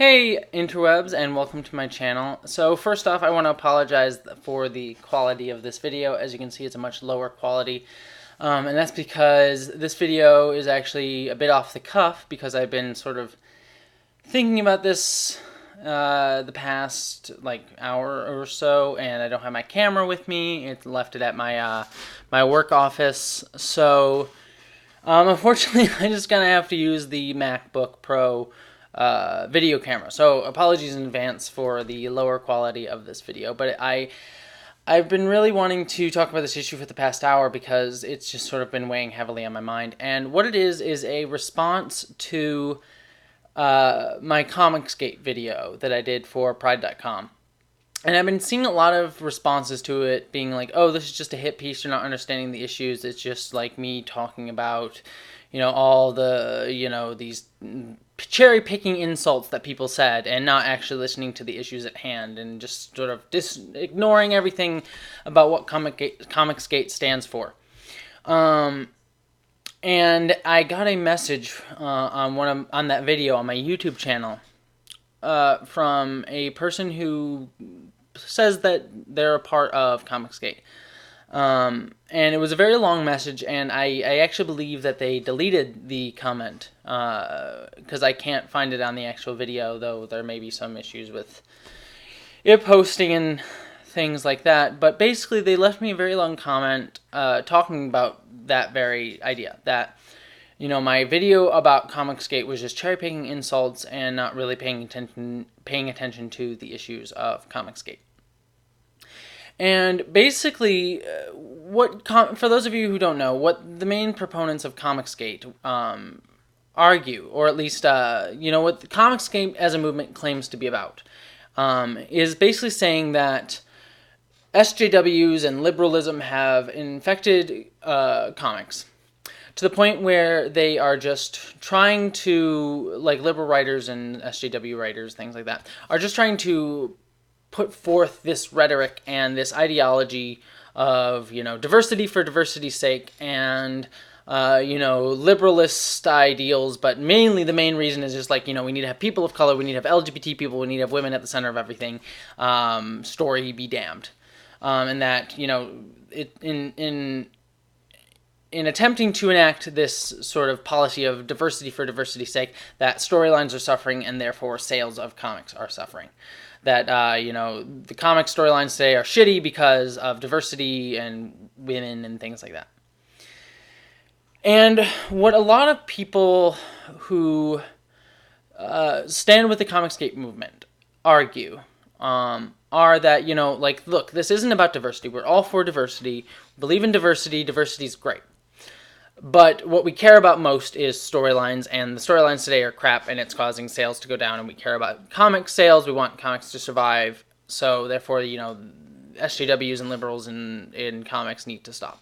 Hey interwebs, and welcome to my channel. So first off, I want to apologize for the quality of this video. As you can see, it's a much lower quality, and that's because this video is actually a bit off the cuff because I've been sort of thinking about this the past hour or so, and I don't have my camera with me. It left it at my my work office, so unfortunately I'm just gonna have to use the MacBook Pro video camera. So apologies in advance for the lower quality of this video, but I've been really wanting to talk about this issue for the past hour because it's just sort of been weighing heavily on my mind. And what it is a response to my Comicsgate video that I did for Pride.com. And I've been seeing a lot of responses to it being like, oh, this is just a hit piece, you're not understanding the issues, it's just like me talking about, all the, these cherry-picking insults that people said and not actually listening to the issues at hand and just sort of ignoring everything about what Comicsgate stands for. And I got a message on that video on my YouTube channel from a person who says that they're a part of Comicsgate. And it was a very long message, and I actually believe that they deleted the comment because I can't find it on the actual video, though there may be some issues with it posting and things like that. But basically, they left me a very long comment talking about that very idea, that my video about Comicsgate was just cherry-picking insults and not really paying attention to the issues of Comicsgate. And basically, for those of you who don't know, what the main proponents of Comicsgate argue, or at least, what the Comicsgate as a movement claims to be about, is basically saying that SJWs and liberalism have infected comics to the point where they are just trying to, like liberal writers and SJW writers, things like that, are just trying to put forth this rhetoric and this ideology of, diversity for diversity's sake and, liberalist ideals, but mainly the main reason is just we need to have people of color, we need to have LGBT people, we need to have women at the center of everything, story be damned. And that, in attempting to enact this sort of policy of diversity for diversity's sake, that storylines are suffering and therefore sales of comics are suffering. That, the comic storylines today are shitty because of diversity and women and things like that. And what a lot of people who stand with the Comicsgate movement argue are that, look, this isn't about diversity. We're all for diversity. Believe in diversity. Diversity's great. But what we care about most is storylines, and the storylines today are crap, and it's causing sales to go down, and we care about comic sales. We want comics to survive, so therefore, SJWs and liberals in comics need to stop.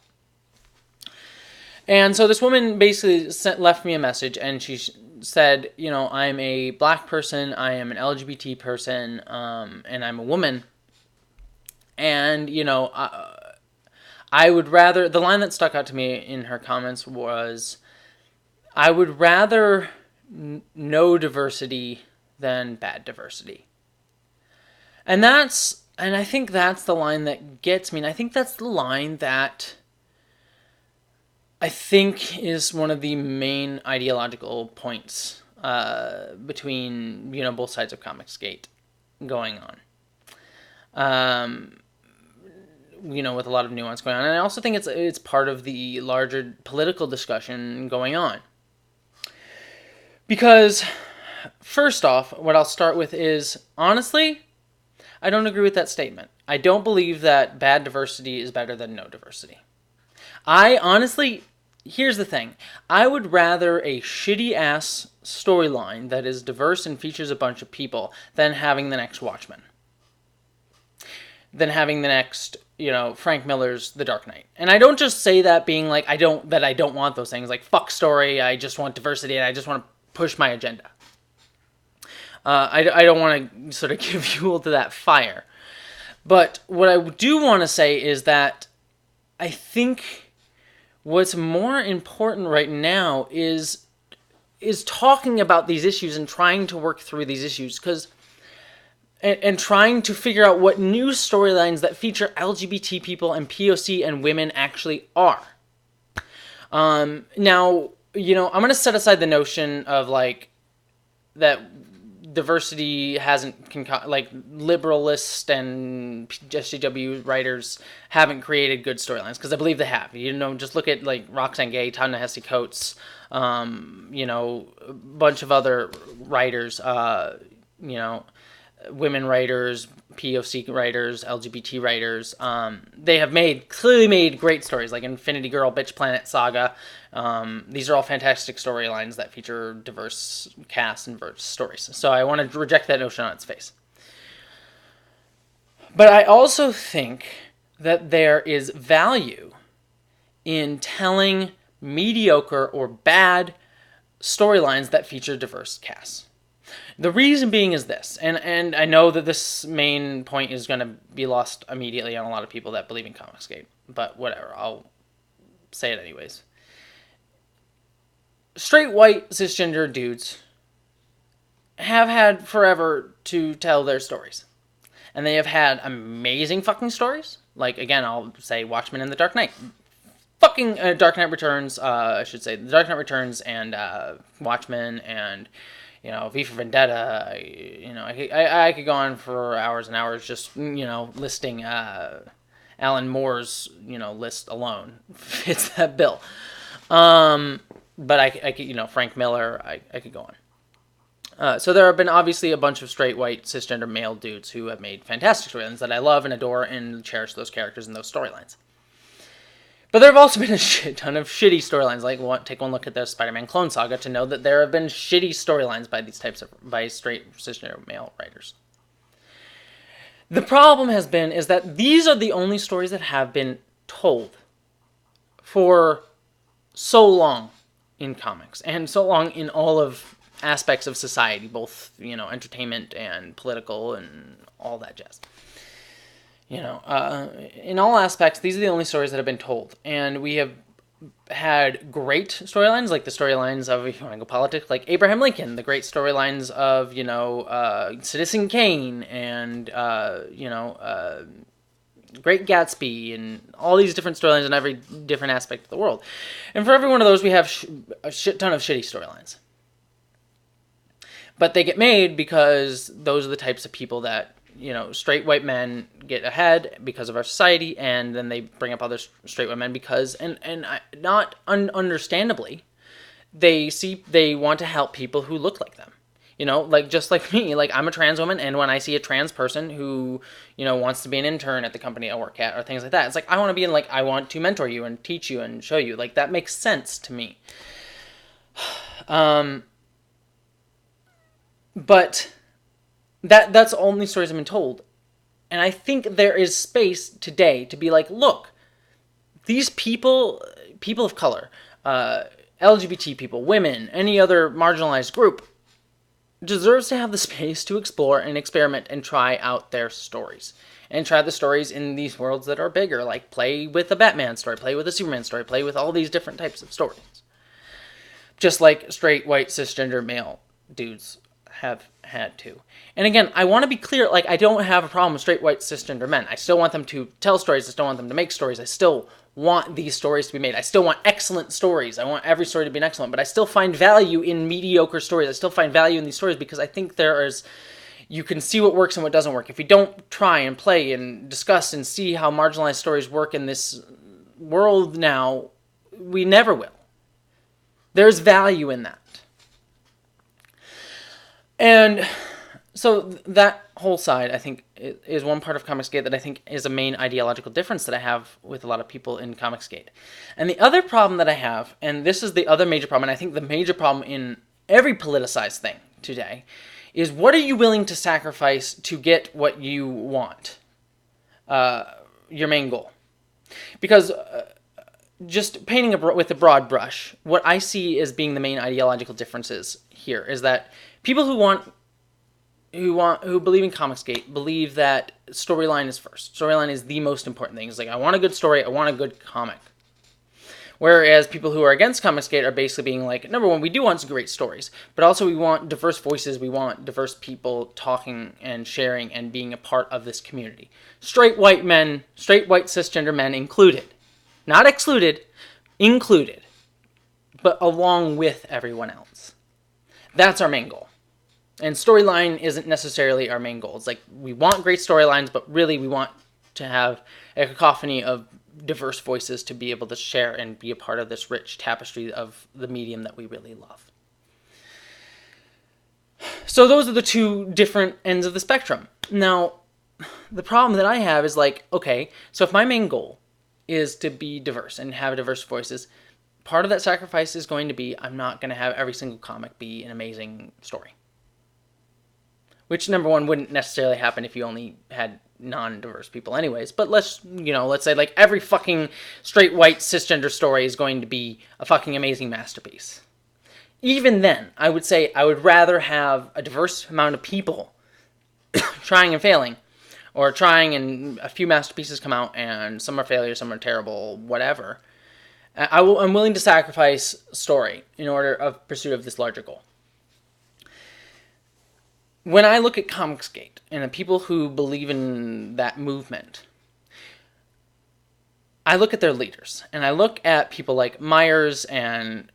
And so this woman basically left me a message, and she said, I'm a black person, I am an LGBT person, and I'm a woman, and, I would rather, the line that stuck out to me in her comments was, I would rather no diversity than bad diversity. And I think that's the line that gets me, and I think that's the line that I think is one of the main ideological points between, both sides of Comicsgate going on. With a lot of nuance going on. And I also think it's part of the larger political discussion going on. Because, first off, what I'll start with is, honestly, I don't agree with that statement. I don't believe that bad diversity is better than no diversity. Here's the thing. I would rather a shitty-ass storyline that is diverse and features a bunch of people than having the next Watchmen. Than having the next, Frank Miller's The Dark Knight. And I don't just say that being like, I don't want those things. Like, fuck story, I just want diversity, and I just want to push my agenda. I don't want to sort of give fuel to that fire. But what I do want to say is that I think what's more important right now is is talking about these issues and trying to work through these issues, and trying to figure out what new storylines that feature LGBT people and POC and women actually are. Now, you know, I'm going to set aside the notion of, like, that diversity hasn't, like, liberalist and SJW writers haven't created good storylines, because I believe they have. You know, just look at, like, Roxane Gay, Ta-Nehisi Coates, you know, a bunch of other writers, you know, women writers, POC writers, LGBT writers. They have clearly made great stories, like Infinity Girl, Bitch Planet Saga. These are all fantastic storylines that feature diverse casts and diverse stories. So I want to reject that notion on its face. But I also think that there is value in telling mediocre or bad storylines that feature diverse casts. The reason being is this, and I know that this main point is going to be lost immediately on a lot of people that believe in Comicsgate, but whatever, I'll say it anyways. Straight, white, cisgender dudes have had forever to tell their stories. And they have had amazing fucking stories. Like, again, I'll say Watchmen and The Dark Knight. Fucking Dark Knight Returns, I should say. The Dark Knight Returns and Watchmen and, you know, V for Vendetta. You know, I could go on for hours and hours just, you know, listing Alan Moore's, you know, list alone fits that bill. But I could, you know, Frank Miller, I could go on. So there have been obviously a bunch of straight, white, cisgender male dudes who have made fantastic storylines that I love and adore and cherish those characters and those storylines. But there have also been a shit ton of shitty storylines. Like, take one look at the Spider-Man Clone Saga to know that there have been shitty storylines by straight cisgender male writers. The problem is that these are the only stories that have been told for so long in comics and so long in all of aspects of society, both, you know, entertainment and political and all that jazz. You know, in all aspects, these are the only stories that have been told. And we have had great storylines, like the storylines of, if you want to go politics, like Abraham Lincoln, the great storylines of, you know, Citizen Kane and, you know, Great Gatsby, and all these different storylines in every different aspect of the world. And for every one of those, we have a shit ton of shitty storylines. But they get made because those are the types of people that, you know, straight white men get ahead because of our society, and then they bring up other straight white men because, not understandably, they want to help people who look like them. You know, like, just like me, like, I'm a trans woman, and when I see a trans person who, you know, wants to be an intern at the company I work at, or things like that, it's like, I want to be in, like, I want to mentor you and teach you and show you. Like, that makes sense to me. But that's only stories I've been told. And I think there is space today to be like, look, these people of color, LGBT people, women, any other marginalized group, deserves to have the space to explore and experiment and try out their stories. And try the stories in these worlds that are bigger, like play with a Batman story, play with a Superman story, play with all these different types of stories. Just like straight, white, cisgender male dudes have had to. And again, I want to be clear, like, I don't have a problem with straight, white, cisgender men. I still want them to tell stories. I still want them to make stories. I still want these stories to be made. I still want excellent stories. I want every story to be excellent, but I still find value in mediocre stories. I still find value in these stories because I think you can see what works and what doesn't work. If we don't try and play and discuss and see how marginalized stories work in this world now, we never will. There's value in that. And so that whole side, I think, is one part of Comicsgate that I think is a main ideological difference that I have with a lot of people in Comicsgate. And the other problem that I have, and this is the other major problem, and I think the major problem in every politicized thing today, is what are you willing to sacrifice to get what you want? Your main goal. Because just painting with a broad brush, what I see as being the main ideological differences here is that people who believe in Comicsgate believe that storyline is first. Storyline is the most important thing. It's like, I want a good story, I want a good comic. Whereas people who are against Comicsgate are basically being like, number one, we do want some great stories, but also we want diverse voices, we want diverse people talking and sharing and being a part of this community. Straight white men, straight white cisgender men included. Not excluded, included. But along with everyone else. That's our main goal. And storyline isn't necessarily our main goal. It's like, we want great storylines, but really we want to have a cacophony of diverse voices to be able to share and be a part of this rich tapestry of the medium that we really love. So those are the two different ends of the spectrum. Now, the problem that I have is like, okay, so if my main goal is to be diverse and have diverse voices, part of that sacrifice is going to be I'm not going to have every single comic be an amazing story. Which, number one, wouldn't necessarily happen if you only had non-diverse people anyways. But let's say like every fucking straight white cisgender story is going to be a fucking amazing masterpiece. Even then, I would say I would rather have a diverse amount of people trying and failing, or trying and a few masterpieces come out and some are failures, some are terrible, whatever. I'm willing to sacrifice story in order of pursuit of this larger goal. When I look at Comicsgate and the people who believe in that movement, I look at their leaders, and I look at people like Myers and,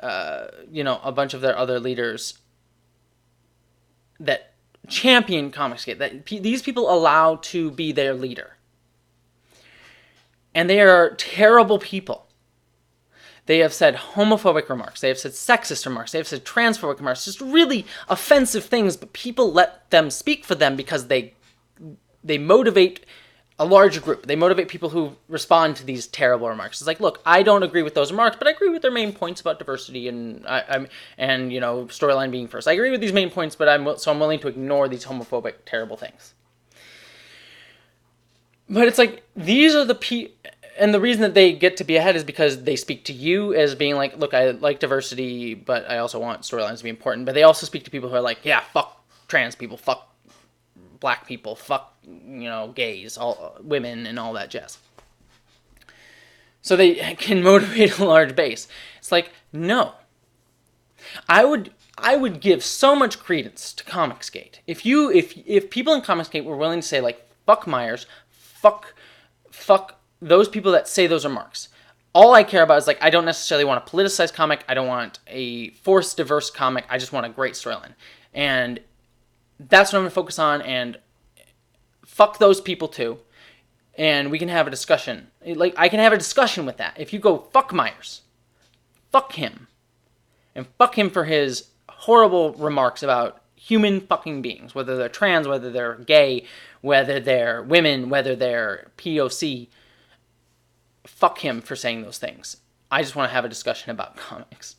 a bunch of their other leaders that champion Comicsgate, that these people allow to be their leader. And they are terrible people. They have said homophobic remarks. They have said sexist remarks. They have said transphobic remarks. Just really offensive things, but people let them speak for them because they motivate a larger group. They motivate people who respond to these terrible remarks. It's like, look, I don't agree with those remarks, but I agree with their main points about diversity and storyline being first. I agree with these main points, but I'm willing to ignore these homophobic, terrible things. But it's like, these are the people. And the reason that they get to be ahead is because they speak to you as being like, look, I like diversity, but I also want storylines to be important. But they also speak to people who are like, yeah, fuck trans people, fuck black people, fuck, gays, all women, and all that jazz. So they can motivate a large base. It's like, no. I would give so much credence to Comicsgate. If people in Comicsgate were willing to say, like, fuck Myers, fuck those people that say those remarks. All I care about is, like, I don't necessarily want a politicized comic. I don't want a forced diverse comic. I just want a great storyline. And that's what I'm going to focus on, and fuck those people too. And we can have a discussion. Like, I can have a discussion with that. If you go, fuck Myers. Fuck him. And fuck him for his horrible remarks about human fucking beings. Whether they're trans, whether they're gay, whether they're women, whether they're POC. Fuck him for saying those things. I just want to have a discussion about comics.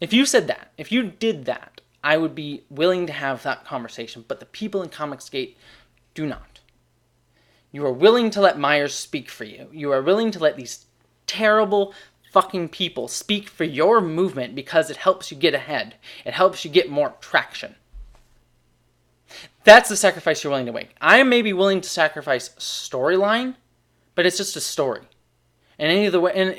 If you said that, if you did that, I would be willing to have that conversation, but the people in Comicsgate do not. You are willing to let Myers speak for you. You are willing to let these terrible fucking people speak for your movement because it helps you get ahead. It helps you get more traction. That's the sacrifice you're willing to make. I may be willing to sacrifice storyline, but it's just a story. And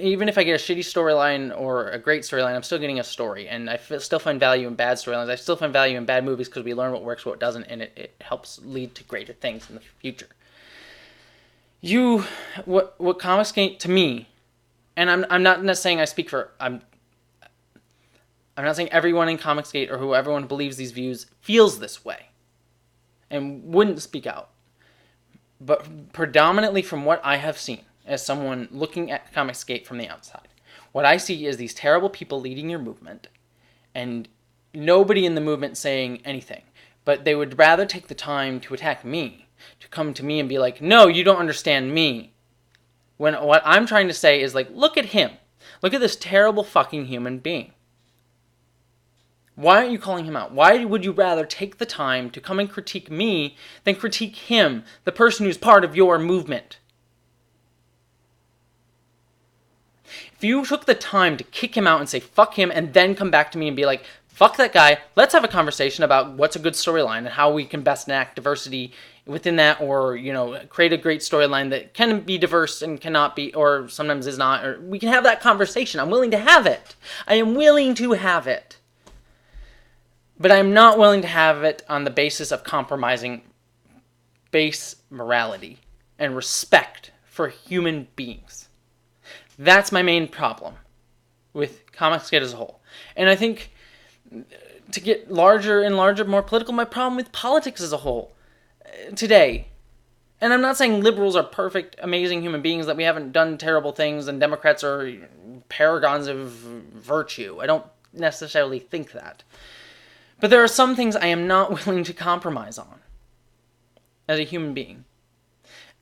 even if I get a shitty storyline or a great storyline, I'm still getting a story. And I still find value in bad storylines. I still find value in bad movies because we learn what works, what doesn't, and it helps lead to greater things in the future. What Comicsgate to me, and I'm not saying I speak for, I'm not saying everyone in Comicsgate or who everyone believes these views feels this way and wouldn't speak out. But predominantly from what I have seen, as someone looking at Comicsgate from the outside, what I see is these terrible people leading your movement, and nobody in the movement saying anything. But they would rather take the time to attack me, to come to me and be like, no, you don't understand me. When what I'm trying to say is like, look at him. Look at this terrible fucking human being. Why aren't you calling him out? Why would you rather take the time to come and critique me than critique him, the person who's part of your movement? If you took the time to kick him out and say, fuck him, and then come back to me and be like, Fuck that guy. Let's have a conversation about what's a good storyline and how we can best enact diversity within that, or, create a great storyline that can be diverse and cannot be, or sometimes is not, or we can have that conversation. I'm willing to have it. I am willing to have it. But I'm not willing to have it on the basis of compromising base morality and respect for human beings. That's my main problem with Comicsgate as a whole. And I think, to get larger and larger, more political, my problem with politics as a whole today. And I'm not saying liberals are perfect, amazing human beings, that we haven't done terrible things, and Democrats are paragons of virtue. I don't necessarily think that. But there are some things I am not willing to compromise on as a human being.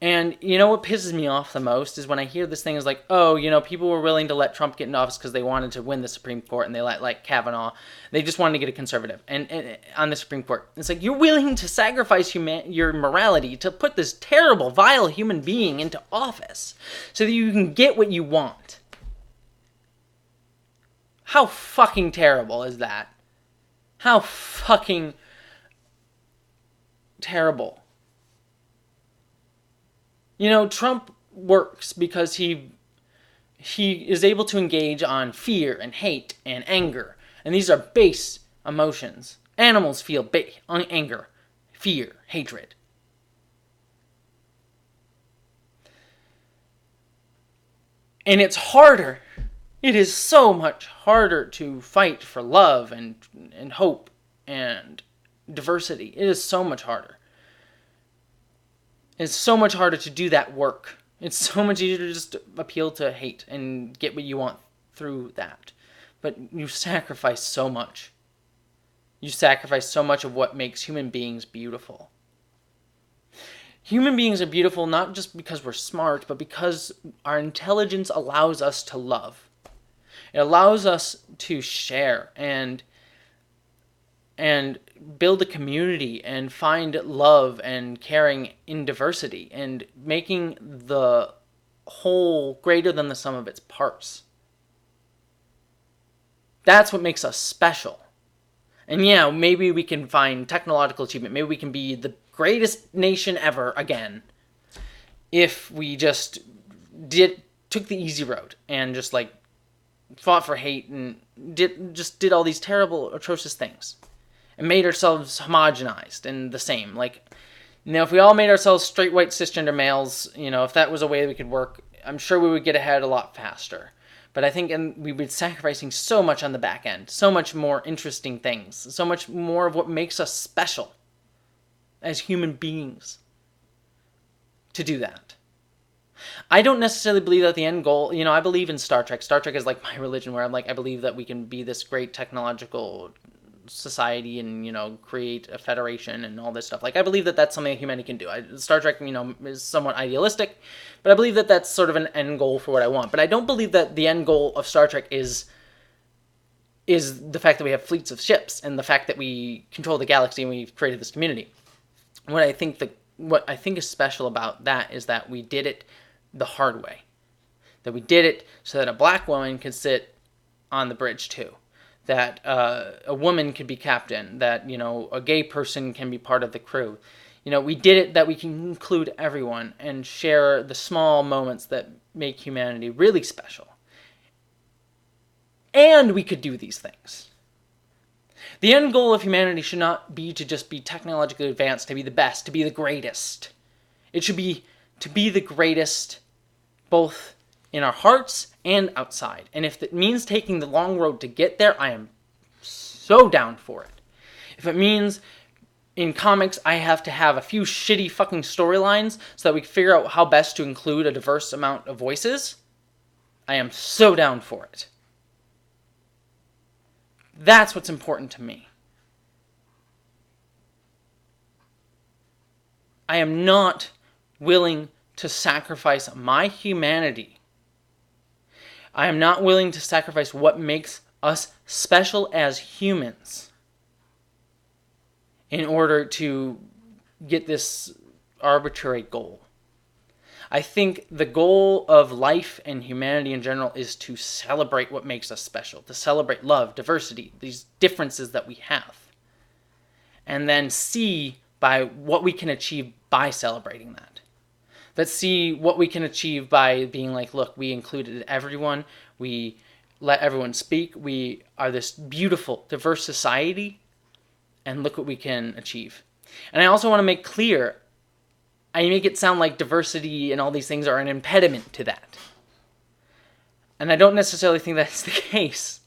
And what pisses me off the most is when I hear this thing is like, oh, people were willing to let Trump get in office because they wanted to win the Supreme Court, and they let Kavanaugh, they just wanted to get a conservative and on the Supreme Court. It's like, you're willing to sacrifice your morality to put this terrible, vile human being into office so that you can get what you want. How fucking terrible is that? How fucking terrible. Trump works because he is able to engage on fear and hate and anger. And these are base emotions. Animals feel anger, fear, hatred. And it's harder. It is so much harder to fight for love and hope and diversity. It is so much harder. It's so much harder to do that work. It's so much easier to just appeal to hate and get what you want through that. But you sacrifice so much. You sacrifice so much of what makes human beings beautiful. Human beings are beautiful not just because we're smart, but because our intelligence allows us to love. It allows us to share and build a community and find love and caring in diversity and making the whole greater than the sum of its parts. That's what makes us special. And yeah, maybe we can find technological achievement. Maybe we can be the greatest nation ever again if we just took the easy road and just fought for hate and did all these terrible, atrocious things. And made ourselves homogenized and the same. If we all made ourselves straight, white, cisgender males, if that was a way we could work, I'm sure we would get ahead a lot faster. But I think we would be sacrificing so much on the back end. So much more interesting things. So much more of what makes us special as human beings to do that. I don't necessarily believe that the end goal, I believe in Star Trek. Star Trek is like my religion, where I believe that we can be this great technological society and create a federation and all this stuff. I believe that that's something that humanity can do. Star Trek is somewhat idealistic, but I believe that that's sort of an end goal for what I want. But I don't believe that the end goal of Star Trek is the fact that we have fleets of ships and the fact that we control the galaxy and we've created this community. What I think is special about that is that we did it the hard way. That we did it so that a black woman could sit on the bridge too. That a woman could be captain, that, a gay person can be part of the crew. We did it that we can include everyone and share the small moments that make humanity really special. And we could do these things. The end goal of humanity should not be to just be technologically advanced, to be the best, to be the greatest. It should be to be the greatest both in our hearts and outside. And if it means taking the long road to get there, I am so down for it. If it means in comics I have to have a few shitty fucking storylines so that we can figure out how best to include a diverse amount of voices, I am so down for it. That's what's important to me. I am not willing to sacrifice my humanity. I am not willing to sacrifice what makes us special as humans in order to get this arbitrary goal. I think the goal of life and humanity in general is to celebrate what makes us special, to celebrate love, diversity, these differences that we have, and then see by what we can achieve by celebrating that. Let's see what we can achieve by being like, look, we included everyone, we let everyone speak, we are this beautiful, diverse society, and look what we can achieve. And I also want to make clear, I make it sound like diversity and all these things are an impediment to that. And I don't necessarily think that's the case.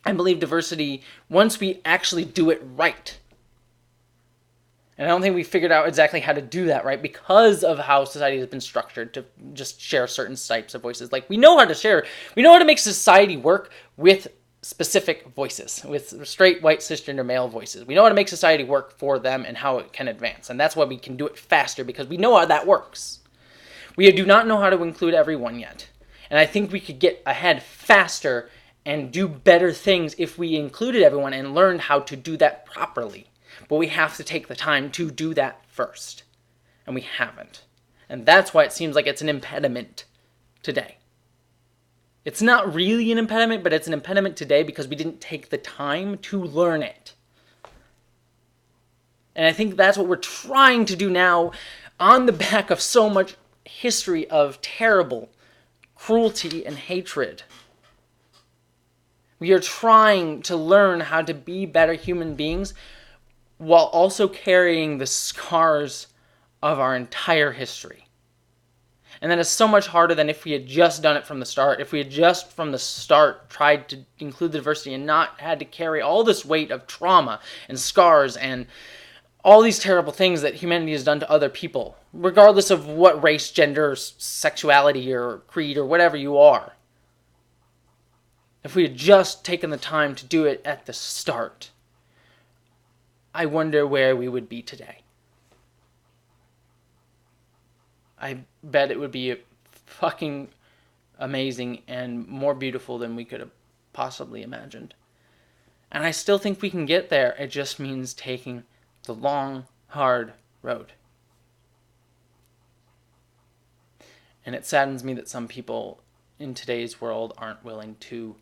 I believe diversity, once we actually do it right, and I don't think we figured out exactly how to do that right because of how society has been structured to just share certain types of voices. Like, we know how to share, we know how to make society work with specific voices, with straight, white, cisgender, male voices. We know how to make society work for them and how it can advance. And that's why we can do it faster, because we know how that works. We do not know how to include everyone yet. And I think we could get ahead faster and do better things if we included everyone and learned how to do that properly. But we have to take the time to do that first. And we haven't. And that's why it seems like it's an impediment today. It's not really an impediment, but it's an impediment today because we didn't take the time to learn it. And I think that's what we're trying to do now on the back of so much history of terrible cruelty and hatred. We are trying to learn how to be better human beings while also carrying the scars of our entire history. And that is so much harder than if we had just done it from the start. If we had just from the start tried to include the diversity and not had to carry all this weight of trauma and scars and all these terrible things that humanity has done to other people, regardless of what race, gender, sexuality, or creed, or whatever you are. If we had just taken the time to do it at the start, I wonder where we would be today. I bet it would be fucking amazing and more beautiful than we could have possibly imagined. And I still think we can get there. It just means taking the long, hard road. And it saddens me that some people in today's world aren't willing to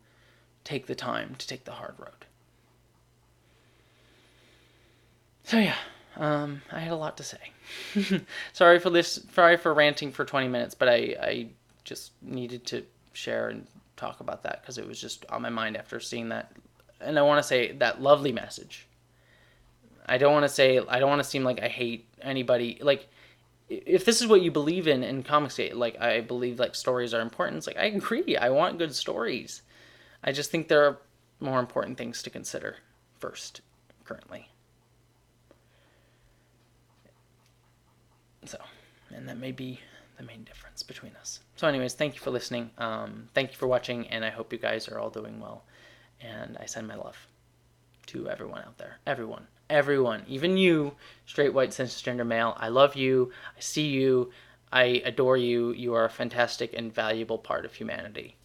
take the time to take the hard road. So yeah, I had a lot to say. Sorry for ranting for 20 minutes, but I just needed to share and talk about that because it was just on my mind after seeing that. And I want to say that lovely message. I don't want to seem like I hate anybody. Like, if this is what you believe in Comicsgate, like, I believe, like, stories are important. It's like, I agree. I want good stories. I just think there are more important things to consider first, currently. So, and that may be the main difference between us. So anyways, thank you for listening. Thank you for watching, and I hope you guys are all doing well. And I send my love to everyone out there. Everyone. Even you, straight, white, cisgender male. I love you. I see you. I adore you. You are a fantastic and valuable part of humanity.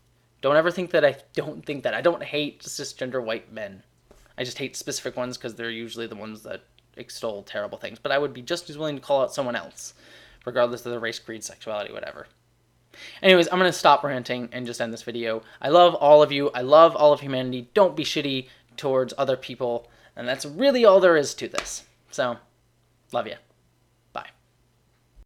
Don't ever think that I don't think that. I don't hate cisgender white men. I just hate specific ones because they're usually the ones that extol terrible things, but I would be just as willing to call out someone else, regardless of their race, creed, sexuality, whatever. Anyways, I'm going to stop ranting and just end this video. I love all of you. I love all of humanity. Don't be shitty towards other people, and that's really all there is to this. So, love ya.